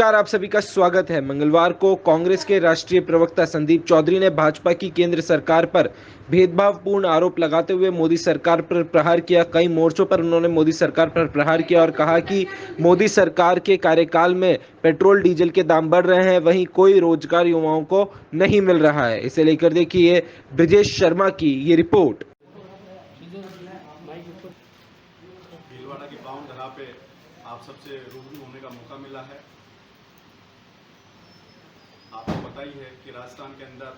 नमस्कार, आप सभी का स्वागत है। मंगलवार को कांग्रेस के राष्ट्रीय प्रवक्ता संदीप चौधरी ने भाजपा की केंद्र सरकार पर भेदभावपूर्ण आरोप लगाते हुए मोदी सरकार पर प्रहार किया। कई मोर्चों पर उन्होंने मोदी सरकार पर प्रहार किया और कहा कि मोदी सरकार के कार्यकाल में पेट्रोल डीजल के दाम बढ़ रहे हैं, वहीं कोई रोजगार युवाओं को नहीं मिल रहा है। इसे लेकर देखिए ब्रिजेश शर्मा की ये रिपोर्ट। भीलवाड़ा की पावन धरा पे आप सबसे रूबरू होने का मौका मिला है। आपको पता ही है कि राजस्थान के अंदर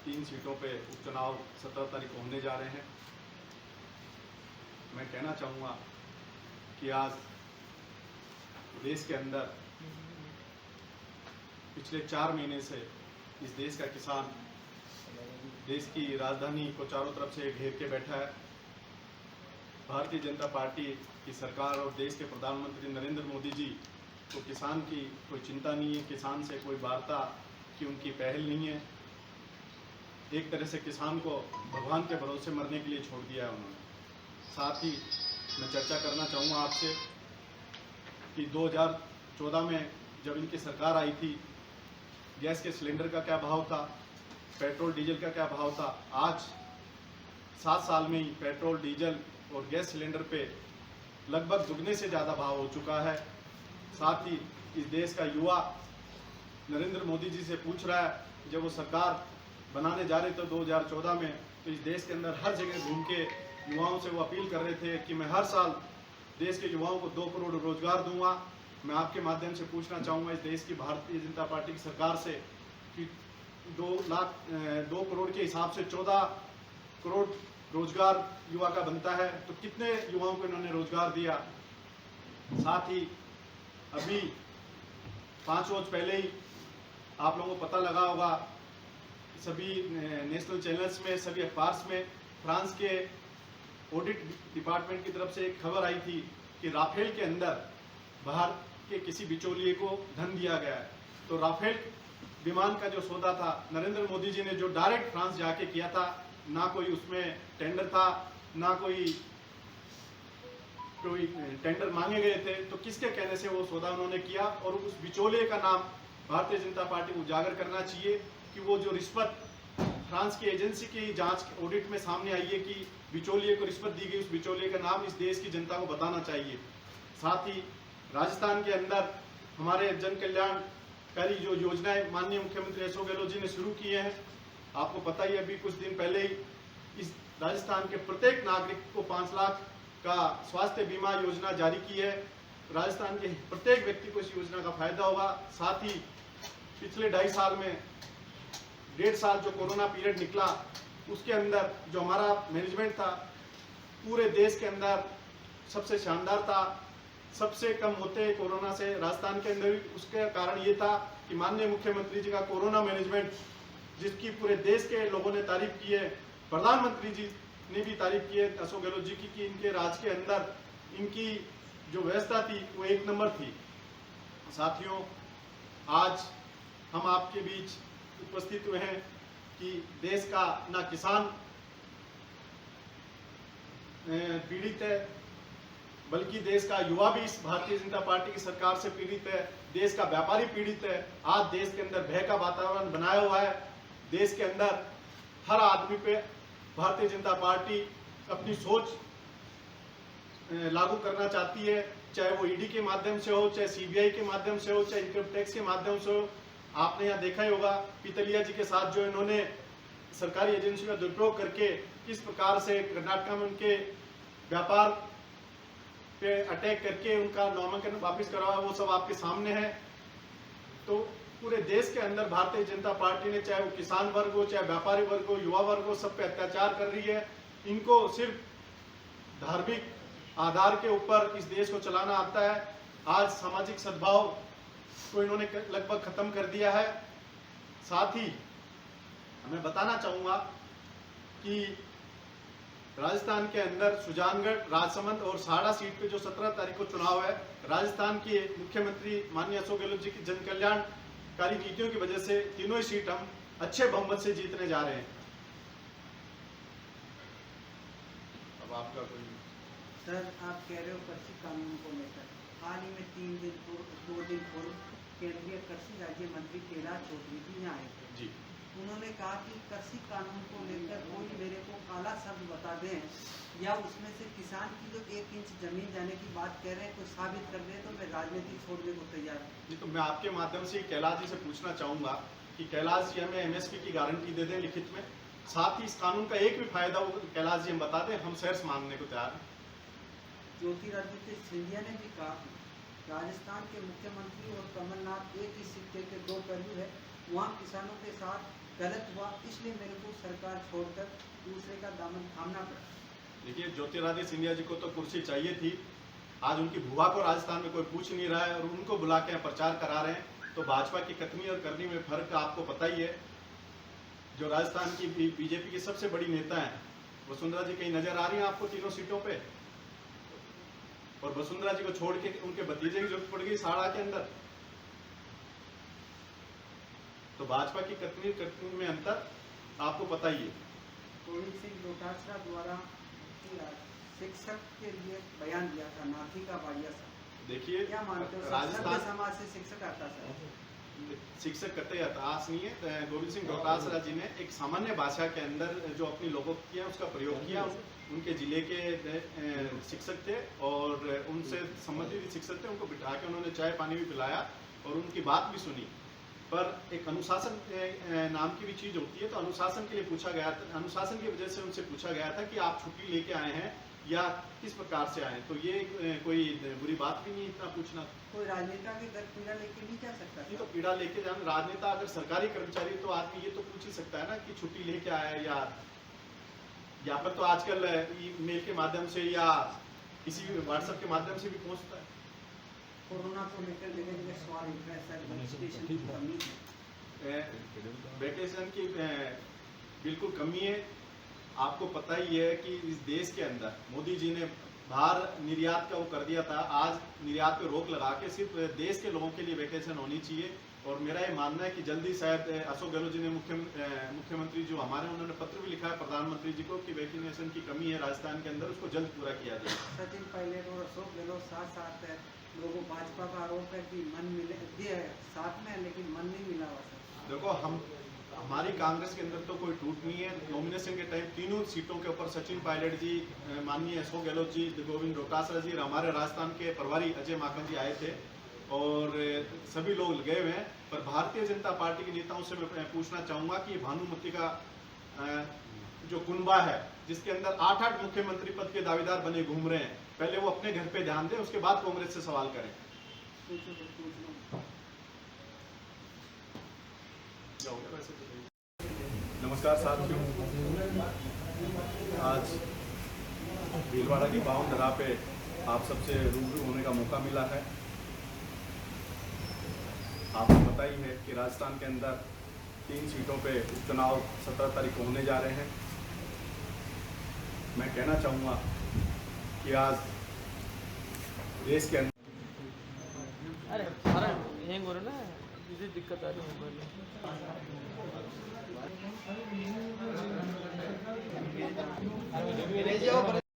3 सीटों पे उपचुनाव 17 तारीख को होने जा रहे हैं। मैं कहना चाहूँगा कि आज देश के अंदर पिछले 4 महीने से इस देश का किसान देश की राजधानी को चारों तरफ से घेर के बैठा है। भारतीय जनता पार्टी की सरकार और देश के प्रधानमंत्री नरेंद्र मोदी जी को किसान की कोई चिंता नहीं है, किसान से कोई वार्ता की उनकी पहल नहीं है। एक तरह से किसान को भगवान के भरोसे मरने के लिए छोड़ दिया है उन्होंने। साथ ही मैं चर्चा करना चाहूँगा आपसे कि 2014 में जब इनकी सरकार आई थी, गैस के सिलेंडर का क्या भाव था, पेट्रोल डीजल का क्या भाव था। आज 7 साल में ही पेट्रोल डीजल और गैस सिलेंडर पे लगभग दुगने से ज़्यादा भाव हो चुका है। साथ ही इस देश का युवा नरेंद्र मोदी जी से पूछ रहा है, जब वो सरकार बनाने जा रहे थे 2014 में, तो इस देश के अंदर हर जगह घूम के युवाओं से वो अपील कर रहे थे कि मैं हर साल देश के युवाओं को 2 करोड़ रोजगार दूंगा। मैं आपके माध्यम से पूछना चाहूँगा इस देश की भारतीय जनता पार्टी की सरकार से कि 2 करोड़ के हिसाब से 14 करोड़ रोजगार युवा का बनता है, तो कितने युवाओं को इन्होंने रोजगार दिया। साथ ही अभी 5 रोज पहले ही आप लोगों को पता लगा होगा, सभी नेशनल चैनल्स में, सभी अखबार्स में फ्रांस के ऑडिट डिपार्टमेंट की तरफ से एक खबर आई थी कि राफेल के अंदर बाहर के किसी बिचौलिए को धन दिया गया है। तो राफेल विमान का जो सौदा था, नरेंद्र मोदी जी ने जो डायरेक्ट फ्रांस जाके किया था, ना कोई उसमें टेंडर था, ना कोई टेंडर मांगे गए थे, तो किसके कहने से वो सौदा उन्होंने किया। और उस बिचौलिए का नाम भारतीय जनता पार्टी को उजागर करना चाहिए कि वो जो रिश्वत फ्रांस की एजेंसी की जांच ऑडिट में सामने आई है कि बिचौलिए को रिश्वत दी गई, उस बिचौलिए का नाम इस देश की जनता को बताना चाहिए। साथ ही राजस्थान के अंदर हमारे जन कल्याणकारी जो योजनाएं माननीय मुख्यमंत्री अशोक गहलोत जी ने शुरू की हैं, आपको पता ही अभी कुछ दिन पहले ही इस राजस्थान के प्रत्येक नागरिक को 5 लाख का स्वास्थ्य बीमा योजना जारी की है। राजस्थान के प्रत्येक व्यक्ति को इस योजना का फायदा होगा। साथ ही पिछले 2.5 साल में 1.5 साल जो कोरोना पीरियड निकला, उसके अंदर जो हमारा मैनेजमेंट था पूरे देश के अंदर सबसे शानदार था। सबसे कम होते कोरोना से राजस्थान के अंदर। उसका कारण ये था कि माननीय मुख्यमंत्री जी का कोरोना मैनेजमेंट, जिसकी पूरे देश के लोगों ने तारीफ की है, प्रधानमंत्री जी ने भी तारीफ की है अशोक गहलोत जी की, कि इनके राज के अंदर इनकी जो व्यवस्था थी वो 1 नंबर थी। साथियों, आज हम आपके बीच उपस्थित हुए हैं कि देश का ना किसान पीड़ित है, बल्कि देश का युवा भी इस भारतीय जनता पार्टी की सरकार से पीड़ित है, देश का व्यापारी पीड़ित है। आज देश के अंदर भय का वातावरण बनाया हुआ है। देश के अंदर हर आदमी पे भारतीय जनता पार्टी अपनी सोच लागू करना चाहती है, चाहे वो ईडी के माध्यम से हो, चाहे सीबीआई के माध्यम से हो, चाहे इनकम टैक्स के माध्यम से हो। आपने यहाँ देखा ही होगा पितलिया जी के साथ जो इन्होंने सरकारी एजेंसी का दुरुपयोग करके किस प्रकार से कर्नाटक में उनके व्यापार पे अटैक करके उनका नामांकन वापस करवाया, वो सब आपके सामने है। तो पूरे देश के अंदर भारतीय जनता पार्टी ने, चाहे वो किसान वर्ग हो, चाहे व्यापारी वर्ग हो, युवा वर्ग हो, सब पे अत्याचार कर रही है। इनको सिर्फ धार्मिक आधार के ऊपर इस देश को चलाना आता है। आज सामाजिक सद्भाव को इन्होंने लगभग खत्म कर दिया है। साथ ही मैं बताना चाहूंगा कि राजस्थान के अंदर सुजानगढ़, राजसमंद और साड़ा सीट पे जो 17 तारीख को चुनाव है, राजस्थान के मुख्यमंत्री माननीय अशोक गहलोत जी की जन कल्याणकारी नीतियों की वजह से तीनों ही सीट हम अच्छे बहुमत से जीतने जा रहे हैं। अब आपका कोई सर, आप कह रहे हो कृषि कानून को लेकर, हाल ही में 2 दिन पूर्व केंद्रीय कृषि राज्य मंत्री कैलाश चौधरी जी यहाँ आए थे। जी। उन्होंने कहा कि कृषि कानून को लेकर कोई मेरे को काला शब्द बता दें या उसमें से किसान की जो 1 इंच जमीन जाने की बात कह रहे हैं कोई साबित कर दे तो मैं राजनीति छोड़ने को तैयार हूँ। जी, तो मैं आपके माध्यम से कैलाश जी से पूछना चाहूँगा कि कैलाश जी हमें एमएसपी की गारंटी दे दें लिखित में, साथ ही इस कानून का एक भी फायदा वो कैलाश जी हम बता दें, हम शेयर्स मानने को तैयार हैं। ज्योतिरादित्य सिंधिया ने भी कहा राजस्थान के मुख्यमंत्री और कमलनाथ एक ही सिक्के के 2 पहलू है, वहाँ किसानों के साथ गलत हुआ इसलिए मेरे को सरकार छोड़कर दूसरे का दामन थामना पड़ा। देखिए, ज्योतिरादित्य सिंधिया जी को तो कुर्सी चाहिए थी, आज उनकी बुआ को राजस्थान में कोई पूछ नहीं रहा है और उनको बुला के प्रचार करा रहे हैं, तो भाजपा की कथनी और करनी में फर्क आपको पता ही है। जो राजस्थान की बीजेपी की सबसे बड़ी नेता हैं वसुंधरा जी कहीं नजर आ रही हैं आपको तीनों सीटों पे? और वसुंधरा जी को छोड़ के उनके भतीजे की जरूरत पड़ गई साड़ा के अंदर। तो भाजपा की कथनी में अंतर आपको पता ही है। गोविंद सिंह डोटासरा द्वारा शिक्षक के लिए बयान दिया था नाथी का बाड़िया साहब, देखिए, क्या मानते हो राजस्थान समाज से शिक्षक आता है? शिक्षक कतई हताश नहीं है। गोविंद सिंह डोटासरा जी ने एक सामान्य भाषा के अंदर जो अपनी लोकोक्ति है उसका प्रयोग किया। उनके जिले के शिक्षक थे और उनसे संबंधित शिक्षक थे, उनको बिठा के उन्होंने चाय पानी भी पिलाया और उनकी बात भी सुनी। पर एक अनुशासन नाम की भी चीज होती है, तो अनुशासन के लिए पूछा गया था, अनुशासन की वजह से उनसे पूछा गया था कि आप छुट्टी लेके आए हैं या किस प्रकार से आए, तो ये कोई बुरी बात भी नहीं इतना पूछना। कोई राजनेता के घर पीड़ा लेके नहीं जा सकता? नहीं, तो पीड़ा लेके जाना, राजनेता अगर सरकारी कर्मचारी तो आदमी ये तो पूछ ही सकता है ना कि छुट्टी लेके आया या पर तो आजकल ईमेल के माध्यम से या किसी भी व्हाट्सएप के माध्यम से भी पहुंचता है। कोरोना को लेकर जगह जगह सवाल उठ रहा है सर, वैक्सीनेशन की कमी है। वैक्सीनेशन की बिल्कुल कमी है। आपको पता ही है कि इस देश के अंदर मोदी जी ने बाहर निर्यात का वो कर दिया था, आज निर्यात पे रोक लगा के सिर्फ देश के लोगों के लिए वैकेशन होनी चाहिए। और मेरा ये मानना है कि जल्दी शायद अशोक गहलोत जी ने मुख्यमंत्री जो हमारे उन्होंने पत्र भी लिखा है प्रधानमंत्री जी को कि वैक्सीनेशन की कमी है राजस्थान के अंदर, उसको जल्द पूरा किया जाए। सचिन पायलट और अशोक गहलोत साथ है, लोगों भाजपा का आरोप है कि मन मिले साथ में लेकिन मन नहीं मिला हुआ सर। देखो, हमारी कांग्रेस के अंदर तो कोई टूट नहीं है। नॉमिनेशन के टाइम तीनों सीटों के ऊपर सचिन पायलट जी, माननीय अशोक गहलोत जी, गोविंद डोटासरा जी और हमारे राजस्थान के प्रभारी अजय माकन जी आए थे और सभी लोग लगे हुए हैं। पर भारतीय जनता पार्टी के नेताओं से मैं पूछना चाहूंगा कि भानुमति का जो कुनबा है जिसके अंदर 8-8 मुख्यमंत्री पद के दावेदार बने घूम रहे हैं, पहले वो अपने घर पे ध्यान दें, उसके बाद कांग्रेस से सवाल करें। नमस्कार साथियों, आज भीलवाड़ा की पावन धरा पे आप सबसे रूबरू होने का मौका मिला है। आपको पता ही है कि राजस्थान के अंदर 3 सीटों पे उपचुनाव 17 तारीख को होने जा रहे हैं। मैं कहना चाहूँगा कि आज देश के अंदर अरे सारा हैंग हो रहा है ना, इसी दिक्कत आ रही है मोबाइल में।